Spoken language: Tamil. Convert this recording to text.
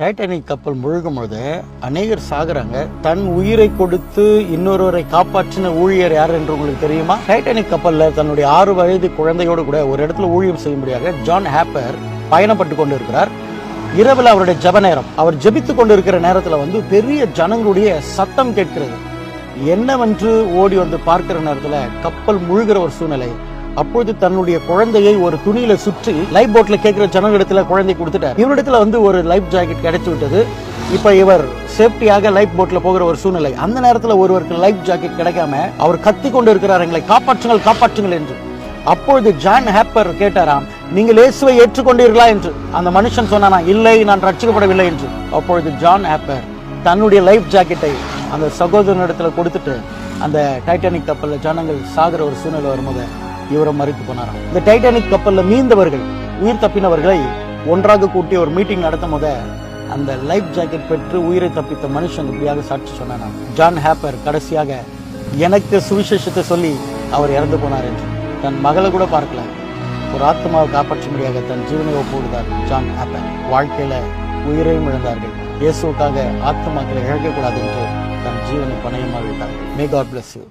டைட்டானிக் கப்பல் முழுகும் பொழுது அநேகர் சாகுறாங்க. தன் உயிரை கொடுத்து இன்னொருவரை காப்பாற்றின ஊழியர் யார் என்று உங்களுக்கு தெரியுமா? டைட்டானிக் கப்பல்ல தன்னுடைய 6 வயது குழந்தையோடு கூட ஒரு இடத்துல ஊழியம் செய்யும்படியாக ஜான் ஹேப்பர் பயணப்பட்டு கொண்டிருக்கிறார். இரவில் அவருடைய ஜெப நேரம். அவர் ஜெபித்துக் கொண்டிருக்கிற நேரத்துல பெரிய ஜனங்களுடைய சத்தம் கேட்கிறது. என்னவென்று ஓடி வந்து பார்க்கிற நேரத்துல கப்பல் முழுகிற ஒரு சூழ்நிலை. அப்பொழுது தன்னுடைய குழந்தையை ஒரு துணியில சுற்றி லைஃப் போட்ல கேட்கிற ஜனங்களிடத்துல குழந்தை கொடுத்துட்டார். இவரிடத்துல ஒரு லைஃப் ஜாக்கெட் கிடைச்சு விட்டது. இப்ப இவர் சேஃப்டியாக லைஃப் போட்ல போகிற ஒரு சூழ்நிலை. அந்த நேரத்துல ஒருவருக்கு லைஃப் ஜாக்கெட் கிடைக்காம அவர் கத்தி கொண்டு இருக்கிறார், எங்களை காப்பாற்றுங்கள் காப்பாற்றுங்கள் என்று. அப்பொழுது ஜான் ஹேப்பர் கேட்டாராம், நீங்கள் இயேசுவை ஏற்றுக்கொண்டீர்களா என்று. அந்த மனுஷன் சொன்னானா, இல்லை, நான் ரட்சிக்கப்படவில்லை என்று. அப்பொழுது ஜான் ஹேப்பர் தன்னுடைய லைஃப் ஜாக்கெட்டை அந்த சகோதரனிடத்துல கொடுத்துட்டு அந்த டைட்டானிக் கப்பல்ல ஜனங்கள் சாகிற ஒரு சூழ்நிலை வரும்போது இவரை மறித்து போனாராம். இந்த டைட்டானிக் கப்பல்ல மீந்தவர்கள், உயிர் தப்பினவர்களை ஒன்றாக கூட்டி ஒரு மீட்டிங் நடத்தும் போது அந்த லைஃப் ஜாக்கெட் பெற்று உயிரை தப்பித்த மனுஷன் இப்படியாக சாட்சி சொன்னாராம். ஜான் ஹேப்பர் கடைசியாக எனக்கு சுவிசேஷத்தை சொல்லி அவர் இறந்து போனார் என்று. தன் மகளை கூட பார்க்கல, ஒரு ஆத்மாவை காப்பாற்றும்படியாக தன் ஜீவனை ஒப்புவித்தார் ஜான் ஹேப்பர். வாழ்க்கையில உயிரையும் இழந்தார்கள். இயேசுக்காக ஆத்மாக்களை இழக்கக்கூடாது என்று தன் ஜீவனை பணயமாக வைத்தார்கள். May God bless you.